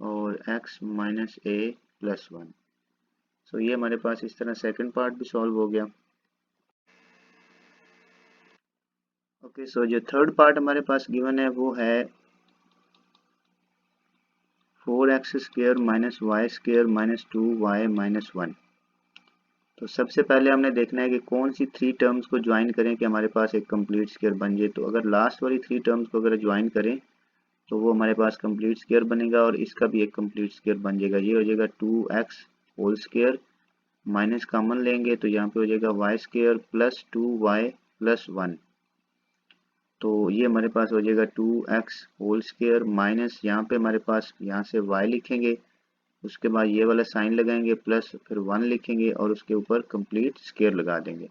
और x माइनस ए प्लस 1। सो ये हमारे पास इस तरह सेकंड पार्ट भी सॉल्व हो गया। ओके, सो जो थर्ड पार्ट हमारे पास गिवन है वो है 4x square minus Y square minus 2y minus 1। तो सबसे पहले हमने देखना है कि कौन सी थ्री टर्म्स को ज्वाइन करें कि हमारे पास एक कंप्लीट स्क्वायर बन जाए। तो अगर लास्ट वाली थ्री टर्म्स को अगर ज्वाइन करें तो वो हमारे पास कंप्लीट स्क्वायर बनेगा और इसका भी एक कंप्लीट स्क्वायर बन जाएगा। ये हो जाएगा 2x whole square, minus common लेंगे तो यहाँ पे हो जाएगा Y square plus 2y plus 1। तो ये हमारे पास हो जाएगा 2x होल स्क्वायर माइनस यहाँ पे हमारे पास यहाँ से y लिखेंगे, उसके बाद ये वाला साइन लगाएंगे प्लस फिर 1 लिखेंगे और उसके ऊपर कंप्लीट स्क्वायर लगा देंगे।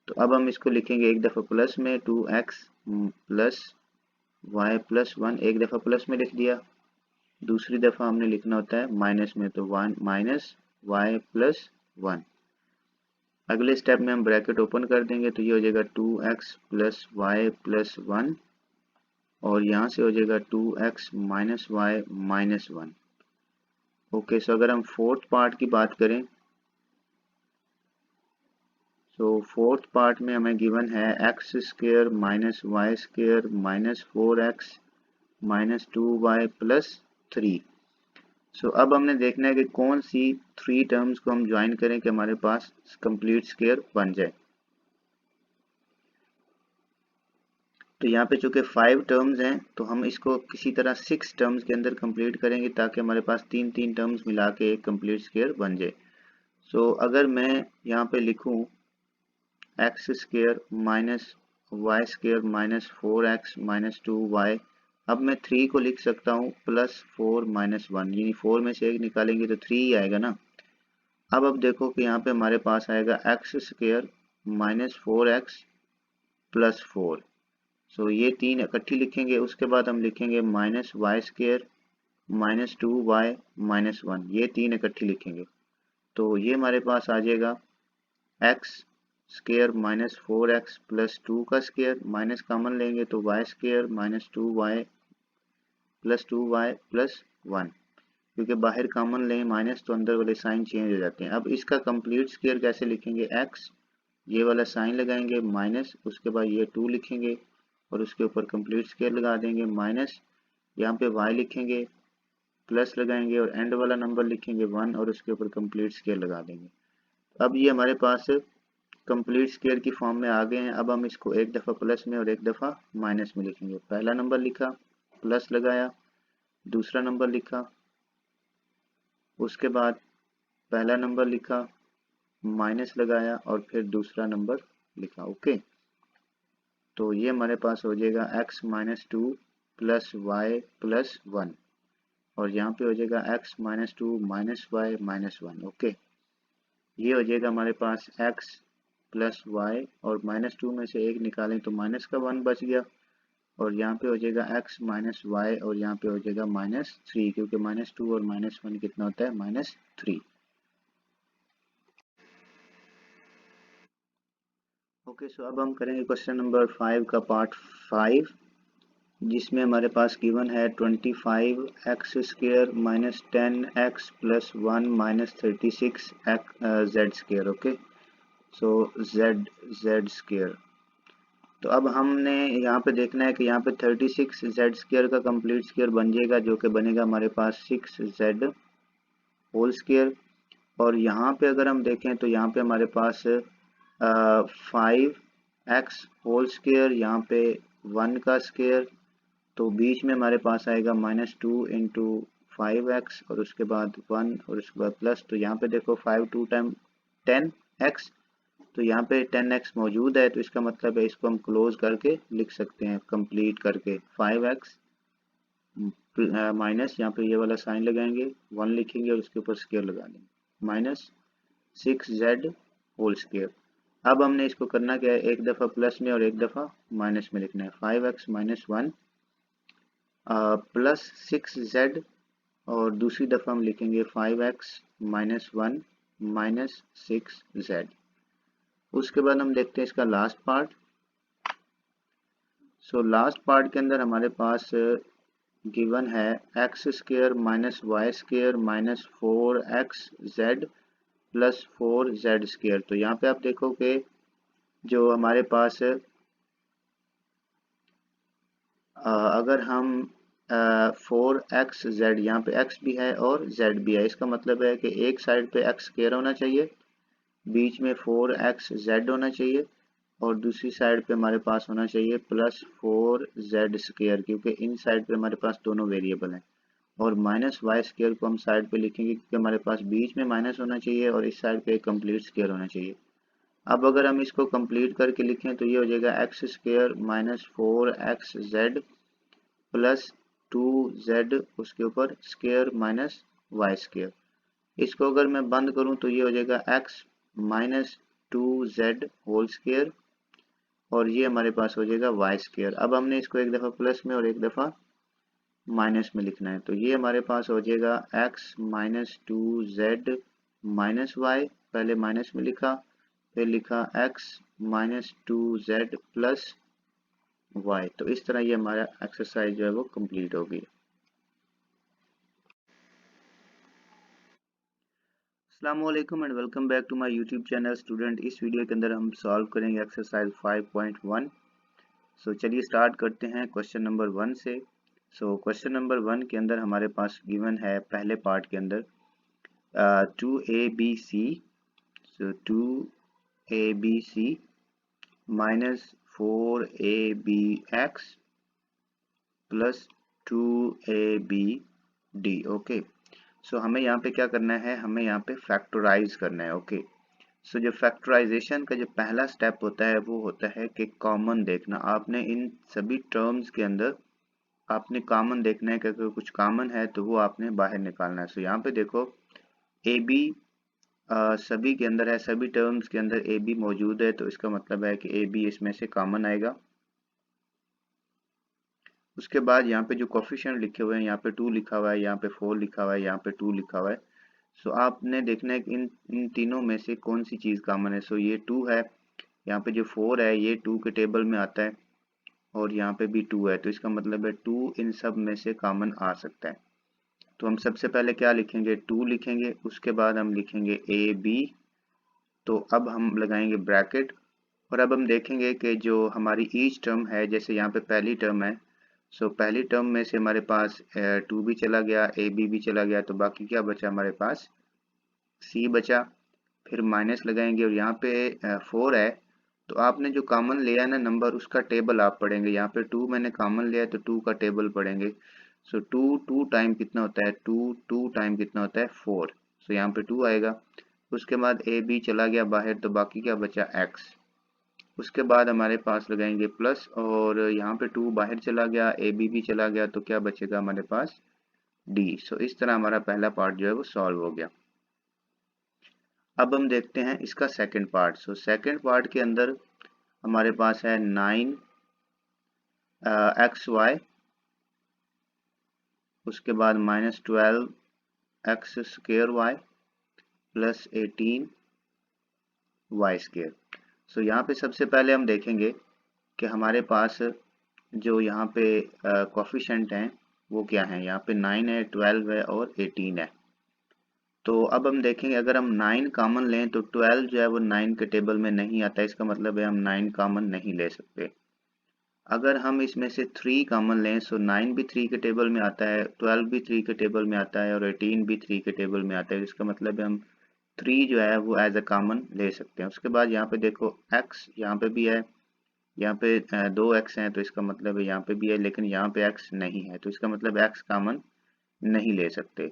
तो अब हम इसको लिखेंगे एक दफ़ा प्लस में 2x प्लस वाई प्लस 1, एक दफ़ा प्लस में लिख दिया। दूसरी दफ़ा हमने लिखना होता है माइनस में, तो 1 माइनस वाई प्लस 1। अगले स्टेप में हम ब्रैकेट ओपन कर देंगे तो ये हो जाएगा 2x प्लस वाई प्लस 1 और यहाँ से हो जाएगा 2x minus Y minus 1। Okay, so अगर हम फोर्थ पार्ट की बात करें तो फोर्थ पार्ट में हमें गिवन है x square minus Y square minus 4x minus 2y plus 3। So अब हमने देखना है कि कौन सी थ्री टर्म्स को हम ज्वाइन करें कि हमारे पास कंप्लीट स्क्वायर बन जाए। तो यहाँ पे चूंकि 5 टर्म्स हैं तो हम इसको किसी तरह 6 टर्म्स के अंदर कंप्लीट करेंगे ताकि हमारे पास तीन तीन टर्म्स मिला के एक कंप्लीट स्क्वायर बन जाए। सो अगर मैं यहाँ पे लिखूँ X square minus Y square minus 4x minus 2y, अब मैं 3 को लिख सकता हूँ प्लस 4 माइनस 1, यानी 4 में से एक निकालेंगे तो 3 ही आएगा ना। अब देखो कि यहाँ पे हमारे पास आएगा X square minus 4x plus 4। So ये तीन इकट्ठी लिखेंगे, उसके बाद हम लिखेंगे minus Y square minus 2y minus 1, ये तीन इकट्ठी लिखेंगे। तो ये हमारे पास आ जाएगा x square minus 4x plus 2 का स्क्वायर, माइनस कॉमन लेंगे तो Y square minus 2y plus 1, क्योंकि बाहर कॉमन लें माइनस तो अंदर वाले साइन चेंज हो जाते हैं। अब इसका कंप्लीट स्क्वायर कैसे लिखेंगे, x ये वाला साइन लगाएंगे माइनस, उसके बाद ये 2 लिखेंगे और उसके ऊपर कंप्लीट स्क्वायर लगा देंगे माइनस, यहाँ पे y लिखेंगे प्लस लगाएंगे और एंड वाला नंबर लिखेंगे 1 और उसके ऊपर कंप्लीट स्क्वायर लगा देंगे। अब ये हमारे पास कंप्लीट स्क्वायर की फॉर्म में आ गए हैं। अब हम इसको एक दफ़ा प्लस में और एक दफ़ा माइनस में लिखेंगे। पहला नंबर लिखा, प्लस लगाया, दूसरा नंबर लिखा, उसके बाद पहला नंबर लिखा, माइनस लगाया और फिर दूसरा नंबर लिखा। ओके, तो ये हमारे पास हो जाएगा x minus 2 plus Y plus 1 और यहाँ पे हो जाएगा x minus 2 minus Y minus 1। Okay, ये हो जाएगा हमारे पास x प्लस वाई और माइनस 2 में से एक निकालें तो माइनस का 1 बच गया और यहाँ पे हो जाएगा x माइनस वाई और यहाँ पे हो जाएगा माइनस 3, क्योंकि माइनस 2 और माइनस 1 कितना होता है, माइनस 3। ओके, सो अब हम करेंगे क्वेश्चन नंबर 5 का पार्ट 5, जिसमें हमारे पास गिवन है 25x square minus 10x plus 1 minus 36 z square. Okay, so z square. तो अब हमने यहाँ पे देखना है कि यहाँ पे 36 जेड स्क्वायर का कंप्लीट स्क्वायर बन जाएगा, जो कि बनेगा हमारे पास 6z होल स्क्वायर। और यहाँ पे अगर हम देखें तो यहाँ पे हमारे पास 5x होल स्क्वायर, यहाँ पे 1 का स्क्वायर, तो बीच में हमारे पास आएगा -2 इंटू 5x और उसके बाद 1 और उसके बाद प्लस। तो यहाँ पे देखो 5 2 टाइम 10x, तो यहाँ पे 10x मौजूद है, तो इसका मतलब है इसको हम क्लोज करके लिख सकते हैं, कंप्लीट करके 5x माइनस, यहाँ पे ये वाला साइन लगाएंगे, 1 लिखेंगे और उसके ऊपर स्क्वायर लगा देंगे, माइनस 6z होल स्क्वायर। अब हमने इसको करना क्या है, एक दफ़ा प्लस में और एक दफ़ा माइनस में लिखना है। 5x माइनस 1 प्लस 6z, और दूसरी दफ़ा हम लिखेंगे 5x माइनस 1 माइनस 6z। उसके बाद हम देखते हैं इसका last part. So last part के अंदर हमारे पास गिवन है x square minus Y square minus 4xz plus 4z square. तो यहाँ पे आप देखो कि जो हमारे पास अगर हम 4xz, यहाँ पे x भी है और z भी है, इसका मतलब है कि एक साइड पे x स्क्वायर होना चाहिए, बीच में 4xz होना चाहिए, और दूसरी साइड पे हमारे पास होना चाहिए प्लस 4z स्क्वायर, क्योंकि इन साइड पे हमारे पास दोनों वेरिएबल हैं। और माइनस वाई स्क्वायर को हम साइड पे लिखेंगे क्योंकि हमारे पास बीच में माइनस होना चाहिए और इस साइड पे एक कंप्लीट स्क्वायर होना चाहिए। अब अगर हम इसको कंप्लीट करके लिखें तो ये हो जाएगा x square minus 4xz plus 2z उसके ऊपर स्क्वायर माइनस वाई स्क्वायर। इसको अगर मैं बंद करूं तो ये हो जाएगा x minus 2z whole square, और ये हमारे पास हो जाएगा वाई स्क्वायर। अब हमने इसको एक दफ़ा प्लस में और एक दफ़ा माइनस में लिखना है, तो ये हमारे पास हो जाएगा x minus 2z minus Y, पहले माइनस में लिखा, फिर लिखा x minus 2z plus Y. तो इस तरह ये हमारा एक्सरसाइज जो है वो कंप्लीट होगी। अस्सलामुअलैकुम and welcome back to my YouTube channel student. इस वीडियो के अंदर हम सॉल्व करेंगे एक्सरसाइज 5.1। सो चलिए स्टार्ट करते हैं क्वेश्चन नंबर 1 से। सो क्वेश्चन नंबर 1 के अंदर हमारे पास गिवन है पहले पार्ट के अंदर 2abc, so 2abc minus 4abx plus 2abd। Okay, so हमें यहाँ पे क्या करना है, हमें यहाँ पे फैक्टराइज करना है। ओके, सो जो फैक्टराइजेशन का जो पहला स्टेप होता है वो होता है कि कॉमन देखना। आपने इन सभी टर्म्स के अंदर आपने कॉमन देखना है कि अगर कुछ कॉमन है तो वो आपने बाहर निकालना है। सो यहाँ पे देखो ए बी सभी के अंदर है, सभी टर्म्स के अंदर ए बी मौजूद है, तो इसका मतलब है कि ए बी इसमें से कॉमन आएगा। उसके बाद यहाँ पे जो कोफिशिएंट लिखे हुए हैं, यहाँ पे 2 लिखा हुआ है, यहाँ पे 4 लिखा हुआ है, यहाँ पे 2 लिखा हुआ है। सो आपने देखना है कि इन तीनों में से कौन सी चीज़ कॉमन है। सो ये 2 है, यहाँ पे जो 4 है ये 2 के टेबल में आता है, और यहाँ पे भी 2 है, तो इसका मतलब है 2 इन सब में से कॉमन आ सकता है। तो हम सबसे पहले क्या लिखेंगे, 2 लिखेंगे, उसके बाद हम लिखेंगे ए बी। तो अब हम लगाएंगे ब्रैकेट, और अब हम देखेंगे कि जो हमारी ईच टर्म है, जैसे यहाँ पे पहली टर्म है, सो पहली टर्म में से हमारे पास 2 भी चला गया, ए बी भी चला गया, तो बाकी क्या बचा हमारे पास, सी बचा। फिर माइनस लगाएंगे और यहाँ पे 4 है, तो आपने जो कॉमन लिया है ना नंबर, उसका टेबल आप पढ़ेंगे। यहाँ पे 2 मैंने कॉमन लिया है तो 2 का टेबल पढ़ेंगे। सो 2 टाइम कितना होता है, 2 टाइम कितना होता है 4, सो यहाँ पे 2 आएगा। उसके बाद ए बी चला गया बाहर, तो बाकी क्या बचा x। उसके बाद हमारे पास लगाएंगे प्लस, और यहाँ पे 2 बाहर चला गया, ए बी भी चला गया, तो क्या बचेगा हमारे पास d। सो इस तरह हमारा पहला पार्ट जो है वो सॉल्व हो गया। अब हम देखते हैं इसका second part. So second part के अंदर हमारे पास है 9xy, उसके बाद -12x square y plus 18y square. So यहाँ पे सबसे पहले हम देखेंगे कि हमारे पास जो यहाँ पे कोफिशिएंट हैं वो क्या हैं। यहाँ पे 9 है, 12 है और 18 है। तो अब हम देखेंगे अगर हम 9 कॉमन लें तो 12 जो है वो 9 के टेबल में नहीं आता, इसका मतलब है हम 9 कॉमन नहीं ले सकते। अगर हम इसमें से 3 कॉमन लें, सो 9 भी 3 के टेबल में आता है, 12 भी 3 के टेबल में आता है और 18 भी 3 के टेबल में आता है, इसका मतलब है हम 3 जो है वो एज अ कॉमन ले सकते हैं। उसके बाद यहाँ पे देखो x यहाँ पे भी है, यहाँ पे 2x हैं तो इसका मतलब है यहाँ पे भी है, लेकिन यहाँ पे x नहीं है तो इसका मतलब x कॉमन नहीं ले सकते।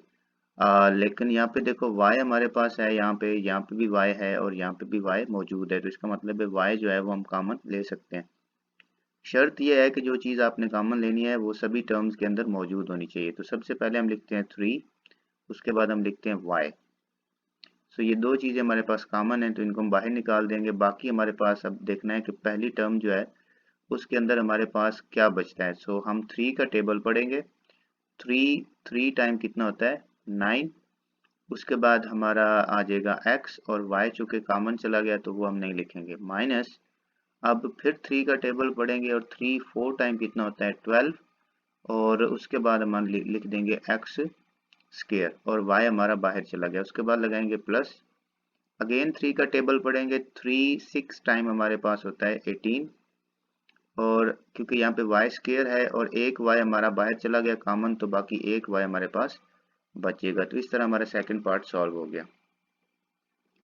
लेकिन यहाँ पे देखो y हमारे पास है, यहाँ पे भी y है और यहाँ पे भी y मौजूद है तो इसका मतलब है y जो है वो हम कॉमन ले सकते हैं। शर्त यह है कि जो चीज़ आपने कॉमन लेनी है वो सभी टर्म्स के अंदर मौजूद होनी चाहिए। तो सबसे पहले हम लिखते हैं 3, उसके बाद हम लिखते हैं y। सो ये दो चीज़ें हमारे पास कॉमन है तो इनको हम बाहर निकाल देंगे। बाकी हमारे पास अब देखना है कि पहली टर्म जो है उसके अंदर हमारे पास क्या बचता है। सो हम 3 का टेबल पढ़ेंगे। 3 टाइम कितना होता है 9। उसके बाद हमारा आ जाएगा x और y चूंकि कॉमन चला गया तो वो हम नहीं लिखेंगे, माइनस अब फिर 3 का टेबल पढ़ेंगे और 4 टाइम कितना होता है 12 और उसके बाद हम लिख देंगे x स्क्वायर और y हमारा बाहर चला गया। उसके बाद लगाएंगे प्लस, अगेन 3 का टेबल पढ़ेंगे। 6 टाइम हमारे पास होता है 18 और क्योंकि यहाँ पे y स्क्वायर है और एक y हमारा बाहर चला गया कॉमन तो बाकी एक y हमारे पास बचेगा। तो इस तरह हमारा सेकंड पार्ट सॉल्व हो गया।